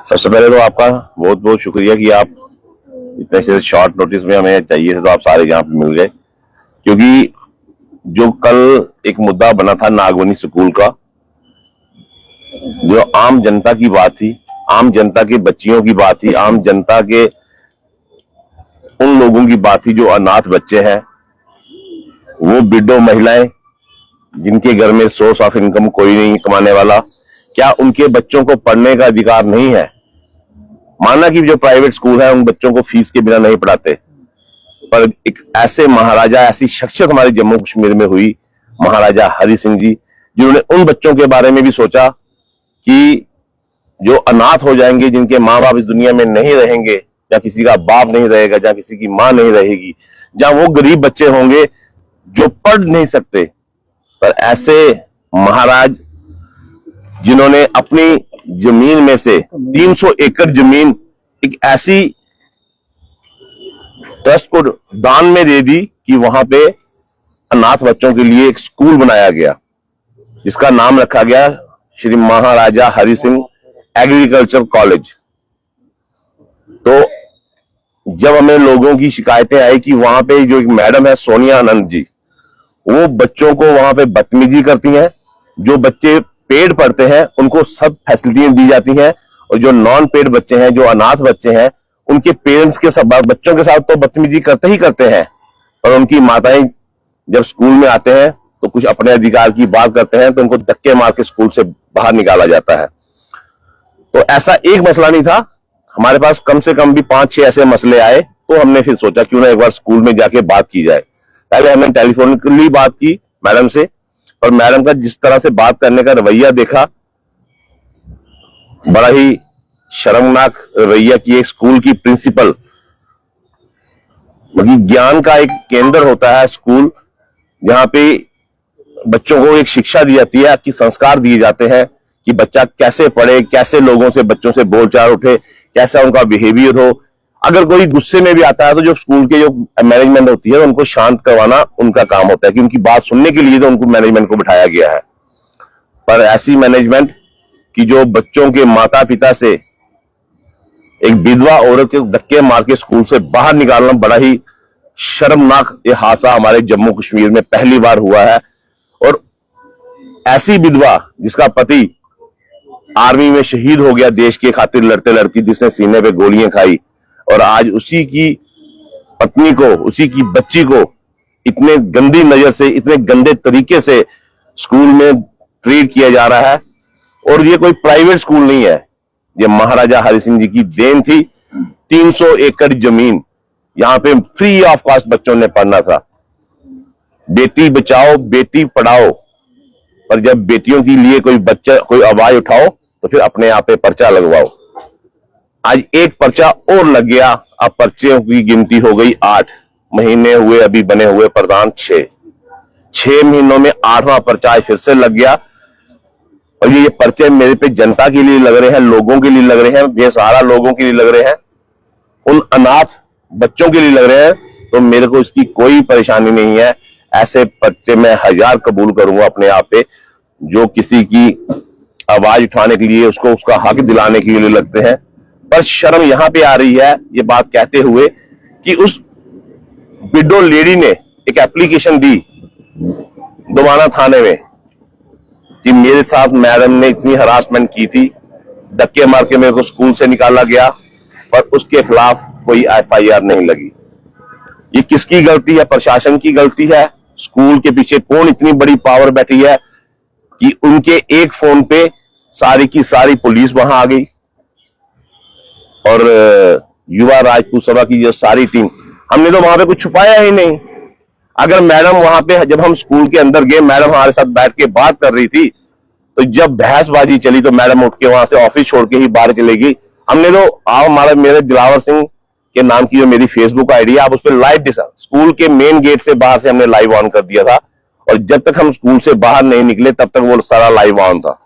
सबसे पहले तो आपका बहुत बहुत शुक्रिया कि आप इतने से शॉर्ट नोटिस में हमें चाहिए थे तो आप सारे यहाँ पे मिल गए। क्योंकि जो कल एक मुद्दा बना था नागवनी स्कूल का, जो आम जनता की बात थी, आम जनता के बच्चियों की बात थी, आम जनता के उन लोगों की बात थी जो अनाथ बच्चे हैं, वो विडो महिलाएं जिनके घर में सोर्स ऑफ इनकम कोई नहीं कमाने वाला, क्या उनके बच्चों को पढ़ने का अधिकार नहीं है? माना कि जो प्राइवेट स्कूल है उन बच्चों को फीस के बिना नहीं पढ़ाते, पर एक ऐसे महाराजा, ऐसी शख्सियत हमारे जम्मू कश्मीर में हुई, महाराजा हरि सिंह जी, जिन्होंने उन बच्चों के बारे में भी सोचा कि जो अनाथ हो जाएंगे, जिनके माँ बाप इस दुनिया में नहीं रहेंगे, या किसी का बाप नहीं रहेगा, जहां किसी की माँ नहीं रहेगी, जहां वो गरीब बच्चे होंगे जो पढ़ नहीं सकते, पर ऐसे महाराज जिन्होंने अपनी जमीन में से 300 एकड़ जमीन एक ऐसी ट्रस्ट को दान में दे दी कि वहां पे अनाथ बच्चों के लिए एक स्कूल बनाया गया, जिसका नाम रखा गया श्री महाराजा हरि सिंह एग्रीकल्चर कॉलेज। तो जब हमें लोगों की शिकायतें आई कि वहां पे जो एक मैडम है सोनिया आनंद जी, वो बच्चों को वहां पे बदतमीजी करती हैं, जो बच्चे पेड पढ़ते हैं उनको सब फैसिलिटी दी जाती हैं, और जो नॉन पेड बच्चे हैं, जो अनाथ बच्चे हैं, उनके पेरेंट्स के सब बच्चों के साथ तो बदतमीजी करते ही करते हैं, और उनकी माताएं जब स्कूल में आते हैं तो कुछ अपने अधिकार की बात करते हैं तो उनको धक्के मार के स्कूल से बाहर निकाला जाता है। तो ऐसा एक मसला नहीं था, हमारे पास कम से कम भी 5-6 ऐसे मसले आए, तो हमने फिर सोचा क्यों ना एक बार स्कूल में जाके बात की जाए। पहले हमने टेलीफोनिकली बात की मैडम से, और मैडम का जिस तरह से बात करने का रवैया देखा, बड़ा ही शर्मनाक रवैया की एक स्कूल की प्रिंसिपल, मतलब ज्ञान का एक केंद्र होता है स्कूल, जहां पे बच्चों को एक शिक्षा दी जाती है, कि संस्कार दिए जाते हैं कि बच्चा कैसे पढ़े, कैसे लोगों से, बच्चों से बोलचाल उठे, कैसा उनका बिहेवियर हो। अगर कोई गुस्से में भी आता है तो जो स्कूल के जो मैनेजमेंट होती है उनको शांत करवाना उनका काम होता है, कि उनकी बात सुनने के लिए तो उनको मैनेजमेंट को बिठाया गया है। पर ऐसी मैनेजमेंट कि जो बच्चों के माता पिता से एक विधवा औरत के धक्के मार के स्कूल से बाहर निकालना, बड़ा ही शर्मनाक ये हादसा हमारे जम्मू कश्मीर में पहली बार हुआ है। और ऐसी विधवा जिसका पति आर्मी में शहीद हो गया देश के खातिर लड़ते लड़ती, जिसने सीने पे गोलियां खाई, और आज उसी की पत्नी को, उसी की बच्ची को इतने गंदी नजर से, इतने गंदे तरीके से स्कूल में ट्रीट किया जा रहा है। और ये कोई प्राइवेट स्कूल नहीं है, ये महाराजा हरि सिंह जी की देन थी। 300 एकड़ जमीन, यहां पे फ्री ऑफ कॉस्ट बच्चों ने पढ़ना था। बेटी बचाओ बेटी पढ़ाओ, पर जब बेटियों के लिए कोई बच्चा, कोई आवाज उठाओ तो फिर अपने आप पे पर्चा लगवाओ। आज एक पर्चा और लग गया, अब पर्चों की गिनती हो गई 8 महीने हुए, अभी बने हुए प्रधान 6 महीनों में 8वां पर्चा फिर से लग गया। और ये पर्चे मेरे पे जनता के लिए लग रहे हैं, लोगों के लिए लग रहे हैं, बेसहारा लोगों के लिए लग रहे हैं, उन अनाथ बच्चों के लिए लग रहे हैं। तो मेरे को इसकी कोई परेशानी नहीं है, ऐसे पर्चे मैं 1000 कबूल करूंगा अपने आप पे, जो किसी की आवाज उठाने के लिए, उसको उसका हक दिलाने के लिए लगते हैं। पर शर्म यहां पे आ रही है ये बात कहते हुए कि उस विडो लेडी ने एक एप्लीकेशन दी दोबारा थाने में कि मेरे साथ मैडम ने इतनी हरासमेंट की थी, धक्के मार के मेरे को स्कूल से निकाला गया, पर उसके खिलाफ कोई FIR नहीं लगी। ये किसकी गलती है? प्रशासन की गलती है। स्कूल के पीछे कौन इतनी बड़ी पावर बैठी है कि उनके एक फोन पे सारी की सारी पुलिस वहां आ गई, और युवा राजपूत सभा की जो सारी टीम, हमने तो वहां पे कुछ छुपाया ही नहीं। अगर मैडम वहां पे, जब हम स्कूल के अंदर गए, मैडम हमारे साथ बैठ के बात कर रही थी, तो जब बहसबाजी चली तो मैडम उठ के वहां से ऑफिस छोड़ के ही बाहर चली गई। हमने तो, आप हमारे, मेरे दिलावर सिंह के नाम की जो मेरी फेसबुक आईडी है, आप उस पर लाइव, स्कूल के मेन गेट से बाहर से हमने लाइव ऑन कर दिया था, और जब तक हम स्कूल से बाहर नहीं निकले तब तक वो सारा लाइव ऑन था।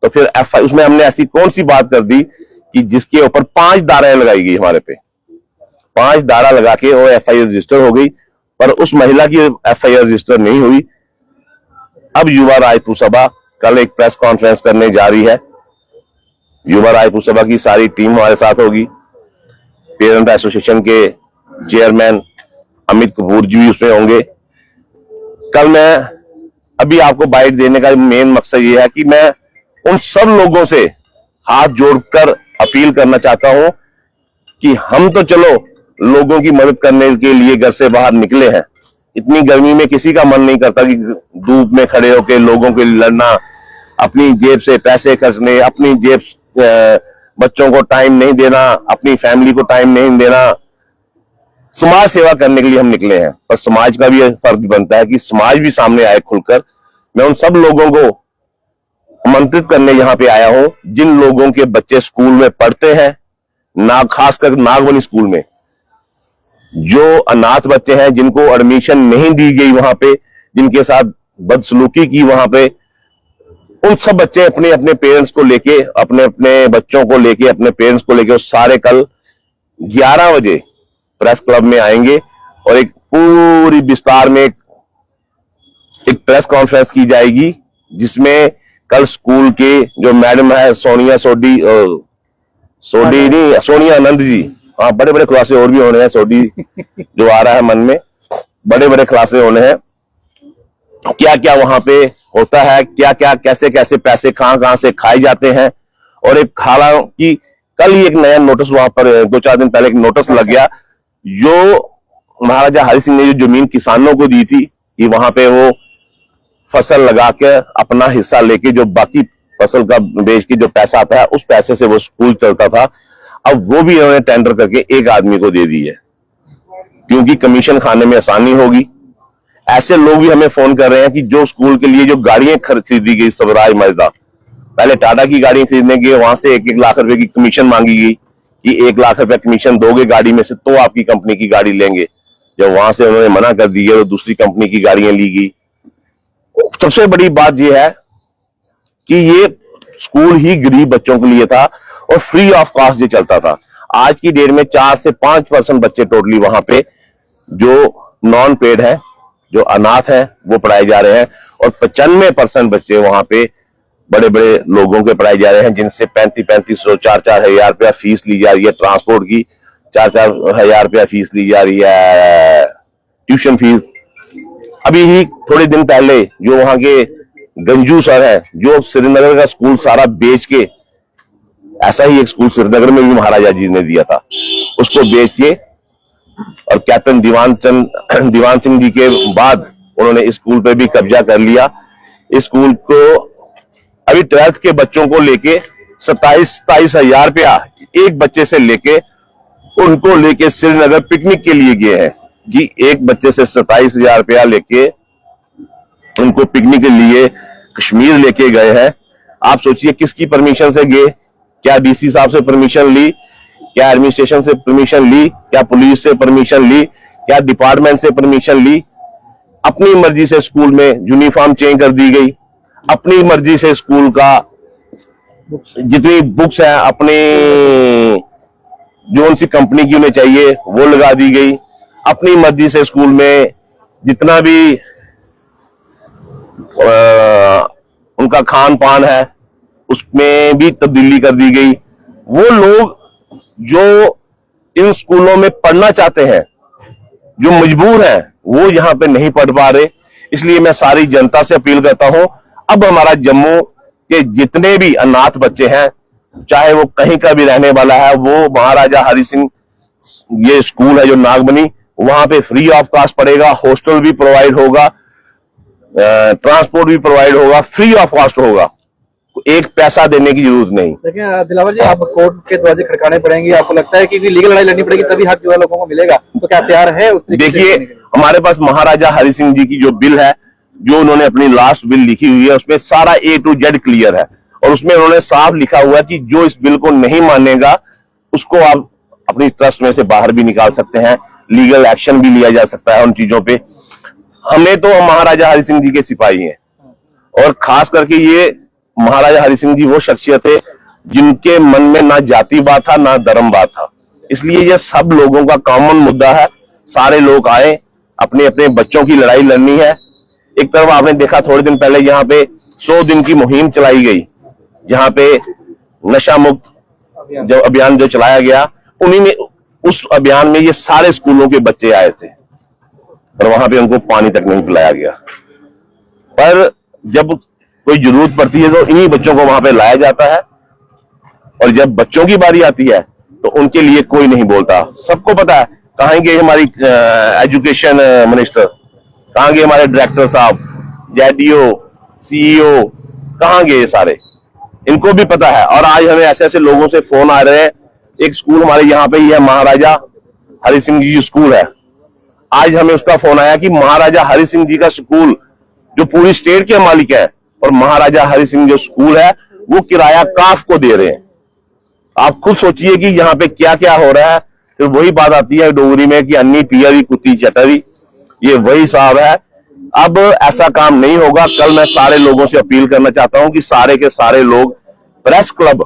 तो फिर उसमें हमने ऐसी कौन सी बात कर दी कि जिसके ऊपर 5 धाराएं लगाई गई हमारे पे, 5 धारा लगा के वो FIR रजिस्टर हो गई, पर उस महिला की FIR रजिस्टर नहीं हुई। अब युवा राजपूत सभा कल एक प्रेस कॉन्फ्रेंस करने जा रही है, युवा रायपुर सभा की सारी टीम हमारे साथ होगी। पेरेंट एसोसिएशन के चेयरमैन अमित कपूर जी भी उसमें होंगे। कल मैं अभी आपको बाइट देने का मेन मकसद ये है कि मैं उन सब लोगों से हाथ जोड़कर अपील करना चाहता हूं कि हम तो चलो लोगों की मदद करने के लिए घर से बाहर निकले हैं। इतनी गर्मी में किसी का मन नहीं करता कि धूप में खड़े होकर लोगों के लिए लड़ना, अपनी जेब से पैसे खर्चने, अपनी जेब बच्चों को टाइम नहीं देना, अपनी फैमिली को टाइम नहीं देना। समाज सेवा करने के लिए हम निकले हैं, पर समाज का भी फर्ज बनता है कि समाज भी सामने आए खुलकर। मैं उन सब लोगों को आमंत्रित करने यहां पे आया हूं जिन लोगों के बच्चे स्कूल में पढ़ते हैं, खासकर नागवनी स्कूल में जो अनाथ बच्चे हैं, जिनको एडमिशन नहीं दी गई वहां पे, जिनके साथ बदसलूकी की वहां पे, उन सब बच्चे अपने अपने पेरेंट्स को लेके, अपने अपने बच्चों को लेके, अपने पेरेंट्स को लेके सारे कल 11 बजे प्रेस क्लब में आएंगे और एक पूरी विस्तार में एक प्रेस कॉन्फ्रेंस की जाएगी, जिसमें कल स्कूल के जो मैडम है सोनिया सोनिया आनंद जी, हाँ बड़े बड़े खुलासे और भी होने हैं, सोडी जो आ रहा है मन में, बड़े बड़े खुलासे होने हैं। क्या क्या वहां पे होता है, क्या क्या कैसे कैसे पैसे कहां से खाए जाते हैं। और एक हालांकि कल ही एक नया नोटिस वहां पर 2-4 दिन पहले एक नोटिस लग गया, जो महाराजा हरि सिंह ने जो जमीन किसानों को दी थी कि वहां पे वो फसल लगा के अपना हिस्सा लेके जो बाकी फसल का बेच के जो पैसा आता है उस पैसे से वो स्कूल चलता था, अब वो भी उन्होंने टेंडर करके एक आदमी को दे दी है, क्योंकि कमीशन खाने में आसानी होगी। ऐसे लोग भी हमें फोन कर रहे हैं कि जो स्कूल के लिए जो गाड़ियां खरीदी गई स्वराज मजदा, पहले टाटा की गाड़ी खरीदने के वहां से 1-1 लाख रुपए की कमीशन मांगी गई कि 1 लाख रुपए कमीशन दोगे गाड़ी में से तो आपकी कंपनी की गाड़ी लेंगे। जब वहां से उन्होंने मना कर दी है तो दूसरी कंपनी की गाड़ियां ली गई। सबसे बड़ी बात यह है कि ये स्कूल ही गरीब बच्चों के लिए था और फ्री ऑफ कॉस्ट ये चलता था। आज की डेट में 4 से 5% बच्चे टोटली वहां पे जो नॉन पेड है, जो अनाथ है, वो पढ़ाए जा रहे हैं और 95% बच्चे वहां पे बड़े बड़े लोगों के पढ़ाए जा रहे हैं, जिनसे 3500 4-4 हजार रुपया फीस ली जा रही है। ट्रांसपोर्ट की 4-4 हजार रुपया फीस ली जा रही है, ट्यूशन फीस। अभी ही थोड़े दिन पहले जो वहां के गंजू सर है, जो श्रीनगर का स्कूल सारा बेच के, ऐसा ही एक स्कूल श्रीनगर में भी महाराजा जी ने दिया था, उसको बेच के और कैप्टन दीवान सिंह जी के बाद उन्होंने इस स्कूल पे भी कब्जा कर लिया। इस स्कूल को अभी 12th के बच्चों को लेके 27-27 हजार रुपया एक बच्चे से लेके उनको लेके श्रीनगर पिकनिक के लिए गए हैं जी। एक बच्चे से 27 हजार रुपया लेके उनको पिकनिक के लिए कश्मीर लेके गए हैं। आप सोचिए किसकी परमिशन से गए, क्या डीसी साहब से परमिशन ली, क्या एडमिनिस्ट्रेशन से परमिशन ली, क्या पुलिस से परमिशन ली, क्या डिपार्टमेंट से परमिशन ली। अपनी मर्जी से स्कूल में यूनिफॉर्म चेंज कर दी गई, अपनी मर्जी से स्कूल का जितनी बुक्स है अपनी जो उनसी कंपनी की उन्हें चाहिए वो लगा दी गई। अपनी मर्जी से स्कूल में जितना भी उनका खान पान है उसमें भी तब्दीली कर दी गई। वो लोग जो इन स्कूलों में पढ़ना चाहते हैं, जो मजबूर हैं, वो यहां पे नहीं पढ़ पा रहे। इसलिए मैं सारी जनता से अपील करता हूं, अब हमारा जम्मू के जितने भी अनाथ बच्चे हैं, चाहे वो कहीं का भी रहने वाला है, वो महाराजा हरि सिंह ये स्कूल है जो नागबनी, वहां पे फ्री ऑफ कॉस्ट पड़ेगा, हॉस्टल भी प्रोवाइड होगा, ट्रांसपोर्ट भी प्रोवाइड होगा, फ्री ऑफ कॉस्ट होगा, एक पैसा देने की जरूरत नहीं। लेकिन दिलावर जी, आप कोर्ट के दरवाजे खड़काने पड़ेंगे, आपको लगता है कि लीगल लड़ाई लड़नी पड़ेगी तभी हक जो है लोगों को मिलेगा, तो क्या तैयार है उस? देखिए, हमारे पास महाराजा हरि सिंह जी की जो बिल है, जो उन्होंने अपनी लास्ट बिल लिखी हुई है, उसमें सारा A to Z क्लियर है और उसमें उन्होंने साफ लिखा हुआ है कि जो इस बिल को नहीं मानेगा उसको आप अपनी ट्रस्ट में से बाहर भी निकाल सकते हैं, लीगल एक्शन भी लिया जा सकता है उन चीजों पे। हमें तो महाराजा हरि सिंह जी के सिपाही हैं और खास करके ये महाराजा हरि सिंह जी वो शख्सियत है जिनके मन में ना जाति बात था ना धर्म बात था। इसलिए ये सब लोगों का कॉमन मुद्दा है। सारे लोग आए, अपने अपने बच्चों की लड़ाई लड़नी है। एक तरफ आपने देखा थोड़े दिन पहले यहाँ पे 100 दिन की मुहिम चलाई गई, जहां पे नशा मुक्त जो अभियान जो चलाया गया, उन्हीं में, उस अभियान में ये सारे स्कूलों के बच्चे आए थे और वहां पे उनको पानी तक नहीं पिलाया गया। पर जब कोई जरूरत पड़ती है तो इन्हीं बच्चों को वहां पे लाया जाता है, और जब बच्चों की बारी आती है तो उनके लिए कोई नहीं बोलता। सबको पता है कहां गए हमारी एजुकेशन मिनिस्टर, कहां गए हमारे डायरेक्टर साहब, जेडीओ, सीईओ, कहां गए सारे, इनको भी पता है। और आज हमें ऐसे ऐसे लोगों से फोन आ रहे हैं। एक स्कूल हमारे यहाँ पे ही है, महाराजा हरि सिंह जी स्कूल है। आज हमें उसका फोन आया कि महाराजा हरि सिंह जी का स्कूल जो पूरी स्टेट के मालिक है, और महाराजा हरि सिंह जो स्कूल है वो किराया काफ को दे रहे हैं। आप खुद सोचिए कि यहाँ पे क्या क्या हो रहा है। फिर वही बात आती है डोगरी में कि अन्नी पियरी कुत्ती चटरी, ये वही साहब है। अब ऐसा काम नहीं होगा। कल मैं सारे लोगों से अपील करना चाहता हूं कि सारे के सारे लोग, प्रेस क्लब,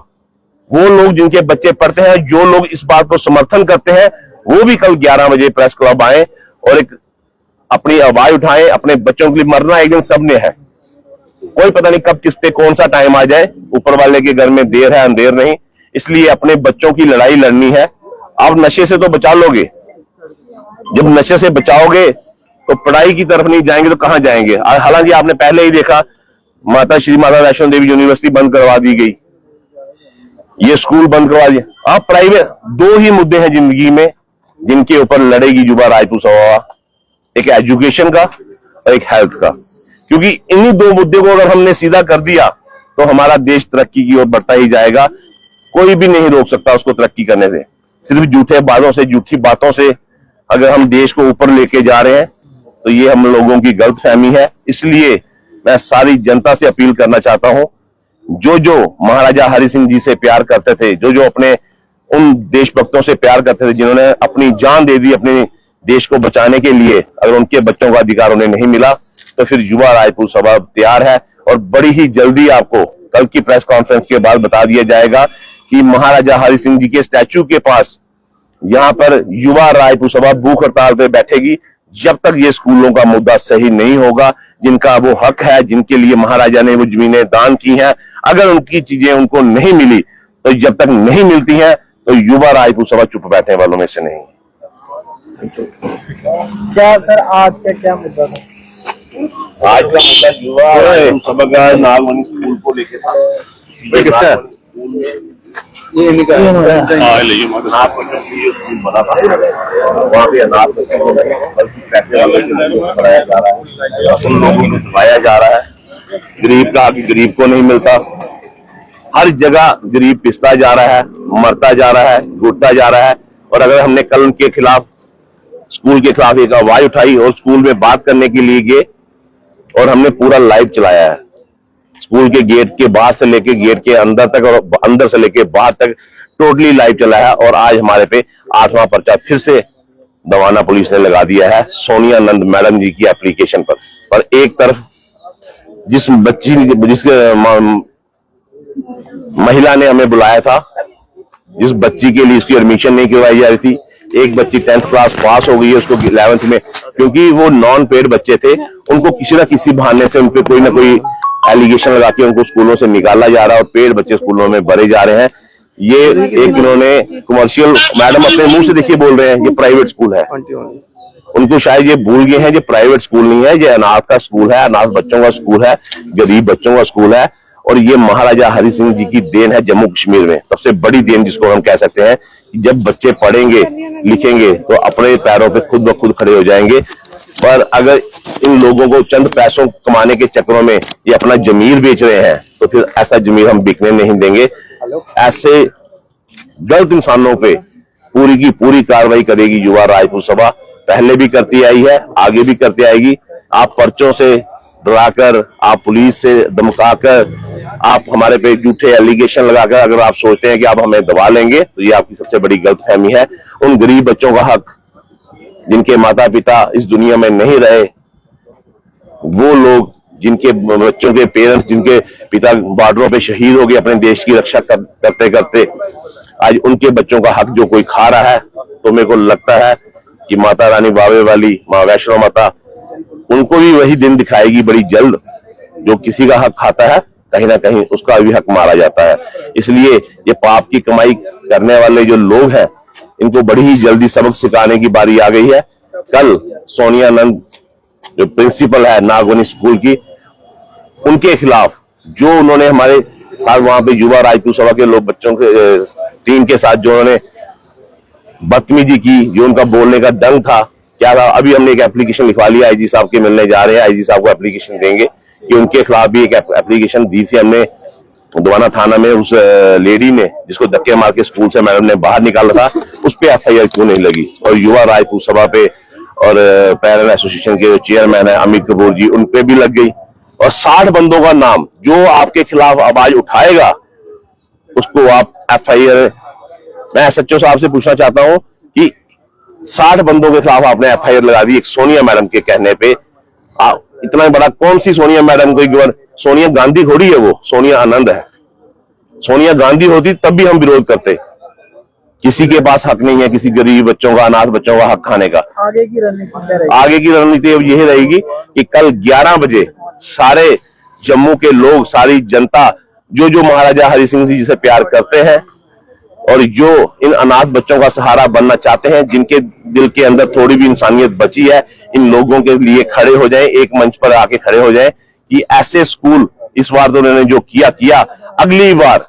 वो लोग जिनके बच्चे पढ़ते हैं, जो लोग इस बात को समर्थन करते हैं, वो भी कल 11 बजे प्रेस क्लब आए और एक अपनी आवाज उठाएं। अपने बच्चों के लिए मरना एक दिन सबने है, कोई पता नहीं कब किस पे कौन सा टाइम आ जाए। ऊपर वाले के घर में देर है अंधेर नहीं, इसलिए अपने बच्चों की लड़ाई लड़नी है। आप नशे से तो बचा लोगे, जब नशे से बचाओगे तो पढ़ाई की तरफ नहीं जाएंगे तो कहां जाएंगे। हालांकि आपने पहले ही देखा माता श्री माता वैष्णो देवी यूनिवर्सिटी बंद करवा दी गई, ये स्कूल बंद करवा दिया। आप प्राइवेट, दो ही मुद्दे हैं जिंदगी में जिनके ऊपर लड़ेगी युवा राजपूत सभा, एक एजुकेशन का और एक हेल्थ का। क्योंकि इन्हीं दो मुद्दे को अगर हमने सीधा कर दिया तो हमारा देश तरक्की की ओर बढ़ता ही जाएगा। कोई भी नहीं रोक सकता उसको तरक्की करने से। सिर्फ झूठे बातों से, झूठी बातों से अगर हम देश को ऊपर लेके जा रहे हैं तो ये हम लोगों की गलतफहमी है। इसलिए मैं सारी जनता से अपील करना चाहता हूं, जो जो महाराजा हरि सिंह जी से प्यार करते थे, जो जो अपने उन देशभक्तों से प्यार करते थे जिन्होंने अपनी जान दे दी अपने देश को बचाने के लिए, अगर उनके बच्चों का अधिकार उन्हें नहीं मिला तो फिर युवा राजपूत सभा तैयार है। और बड़ी ही जल्दी आपको कल की प्रेस कॉन्फ्रेंस के बाद बता दिया जाएगा कि महाराजा हरि सिंह जी के स्टैच्यू के पास यहां पर युवा राजपूत सभा भूख हड़ताल पे बैठेगी जब तक ये स्कूलों का मुद्दा सही नहीं होगा। जिनका वो हक है, जिनके लिए महाराजा ने वो जमीनें दान की हैं, अगर उनकी चीजें उनको नहीं मिली तो जब तक नहीं मिलती हैं तो युवा राजपूत सभा चुप बैठने वालों में से नहीं। क्या सर आज का क्या मुद्दा था? आज का मुद्दा युवा राजपूत सभा का नागमणि स्कूल को लेके था। किसका? ये इनका स्कूल बना था, वहाँ पे अनाथ बच्चों को बल्कि पैसे वालों को पढ़ाया जा रहा है, उन लोगों को दबाया जा रहा है। गरीब का हक गरीब को नहीं मिलता। हर जगह गरीब पिसता जा रहा है, मरता जा रहा है, घुटता जा रहा है। और अगर हमने कल उनके खिलाफ, स्कूल के खिलाफ एक आवाज उठाई और स्कूल में बात करने के लिए गए और हमने पूरा लाइव चलाया है, स्कूल के गेट के बाहर से लेके गेट के अंदर तक और अंदर से लेके बाहर तक टोटली लाइव चलाया। और आज हमारे पे 8वां पर्चा फिर से दवाना पुलिस ने लगा दिया है सोनिया नंद मैडम जी की एप्लीकेशन पर। और एक तरफ जिस महिला ने हमें बुलाया था, जिस बच्ची के लिए उसकी एडमिशन नहीं करवाई जा रही थी, एक बच्ची 10th क्लास पास हो गई है, उसको 11th में, क्योंकि वो नॉन पेड बच्चे थे, उनको किसी ना किसी बहाने से उनपे कोई ना कोई एलिगेशन लगा के उनको स्कूलों से निकाला जा रहा है और पेड बच्चे स्कूलों में भरे जा रहे हैं। ये एक इन्होंने कमर्शियल, मैडम अपने मुंह से देखिए बोल रहे हैं ये प्राइवेट स्कूल है। उनको शायद ये भूल गए हैं ये प्राइवेट स्कूल नहीं है, ये अनाथ का स्कूल है, अनाथ बच्चों का स्कूल है, गरीब बच्चों का स्कूल है। और ये महाराजा हरि सिंह जी की देन है जम्मू कश्मीर में, सबसे बड़ी देन जिसको हम कह सकते हैं कि जब बच्चे पढ़ेंगे लिखेंगे तो अपने पैरों पे खुद ब खुद खड़े हो जाएंगे। पर अगर इन लोगों को चंद पैसों कमाने के चक्करों में ये अपना जमीर बेच रहे हैं तो फिर ऐसा जमीर हम बिकने नहीं देंगे। ऐसे गलत इंसानों पे पूरी की पूरी कार्रवाई करेगी युवा राजपूत सभा, पहले भी करती आई है, आगे भी करती आएगी। आप पर्चों से डराकर, आप पुलिस से धमकाकर, आप हमारे पे झूठे एलिगेशन लगाकर अगर आप सोचते हैं कि आप हमें दबा लेंगे तो ये आपकी सबसे बड़ी गलतफहमी है। उन गरीब बच्चों का हक, जिनके माता पिता इस दुनिया में नहीं रहे, वो लोग जिनके बच्चों के पेरेंट्स, जिनके पिता बॉर्डरों पे शहीद हो गए अपने देश की रक्षा करते करते, आज उनके बच्चों का हक जो कोई खा रहा है, तो मेरे को लगता है कि माता रानी बावे वाली माँ वैष्णो माता उनको भी वही दिन दिखाएगी बड़ी जल्द। जो किसी का हक खाता है कहीं ना कहीं उसका भी हक मारा जाता है। इसलिए ये पाप की कमाई करने वाले जो लोग हैं, इनको बड़ी ही जल्दी सबक सिखाने की बारी आ गई है। कल सोनिया नंद जो प्रिंसिपल है नागवनी स्कूल की, उनके खिलाफ जो उन्होंने हमारे साथ वहां पे युवा राजपूत सभा के लोग बच्चों के टीम के साथ जो उन्होंने बदतमीजी की, जो उनका बोलने का ढंग था, क्या था, अभी हमने एक एप्लीकेशन लिखवा लिया, आईजी साहब के मिलने जा रहे हैं, आईजी साहब को एप्लीकेशन देंगे कि उनके खिलाफ भी एक एप्लीकेशन दी थी हमने दोवाना थाना में। उस लेडी ने जिसको धक्के मार के स्कूल से मैडम ने बाहर निकाला था, उस पर एफआईआर क्यों नहीं लगी? और युवा राजपूत सभा पे और पेरेंट एसोसिएशन के जो चेयरमैन है अमित कपूर जी, उन पे भी लग गई। और 60 बंदों का नाम जो आपके खिलाफ आवाज उठाएगा उसको आप एफआईआर, मैं एसएचओ साहब से पूछना चाहता हूं कि 60 बंदों के खिलाफ आपने एफआईआर लगा दी एक सोनिया मैडम के कहने पे। इतना बड़ा कौन सी सोनिया मैडम को? सोनिया गांधी थोड़ी है, वो सोनिया आनंद है। सोनिया गांधी होती तब भी हम विरोध करते। किसी के पास हक नहीं है किसी गरीब बच्चों का, अनाथ बच्चों का हक खाने का। आगे की रणनीति क्या रहेगी? आगे की रणनीति अब यही रहेगी कि कल 11 बजे सारे जम्मू के लोग, सारी जनता जो जो महाराजा हरि सिंह जी से प्यार करते हैं और जो इन अनाथ बच्चों का सहारा बनना चाहते हैं, जिनके दिल के अंदर थोड़ी भी इंसानियत बची है, इन लोगों के लिए खड़े हो जाएं, एक मंच पर आके खड़े हो जाएं कि ऐसे स्कूल, इस बार तो उन्होंने जो किया, अगली बार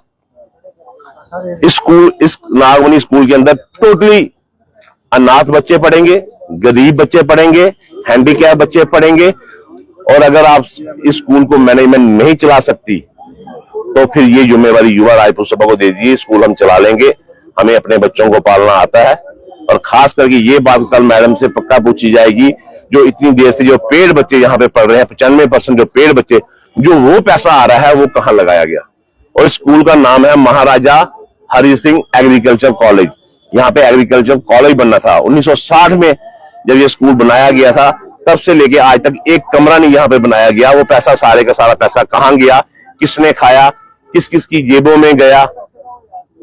इस नागवनी स्कूल के अंदर टोटली अनाथ बच्चे पढ़ेंगे, गरीब बच्चे पढ़ेंगे, हैंडीकैप बच्चे पढ़ेंगे। और अगर आप इस स्कूल को मैनेजमेंट नहीं चला सकती तो फिर ये जिम्मेवारी युवा राजपूत सभा को दे दीजिए। स्कूल हम चला लेंगे, हमें अपने बच्चों को पालना आता है। और खास करके ये बात कल मैडम से पक्का पूछी जाएगी, जो इतनी देर से जो पेड बच्चे यहाँ पे पढ़ रहे हैं, 95% जो पेड बच्चे, जो वो पैसा आ रहा है वो कहाँ लगाया गया? और स्कूल का नाम है महाराजा हरि सिंह एग्रीकल्चर कॉलेज। यहाँ पे एग्रीकल्चर कॉलेज बनना था 1960 में, जब ये स्कूल बनाया गया था, तब से लेके आज तक एक कमरा नहीं यहाँ पे बनाया गया। वो पैसा, सारे का सारा पैसा कहाँ गया, किसने खाया, किस किस की जेबों में गया,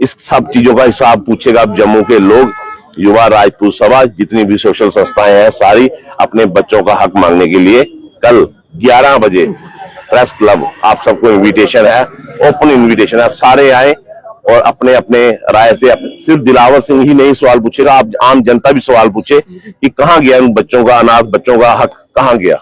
इस सब चीजों का हिसाब पूछेगा अब जम्मू के लोग। युवा राजपूत सभा, जितनी भी सोशल संस्थाएं हैं, सारी अपने बच्चों का हक मांगने के लिए कल 11 बजे प्रेस क्लब, आप सबको इनविटेशन है, ओपन इनविटेशन है, आप सारे आए और अपने अपने राय से, सिर्फ दिलावर सिंह ही नहीं सवाल पूछेगा, आप आम जनता भी सवाल पूछे कि कहां गया उन बच्चों का, अनाथ बच्चों का हक कहां गया।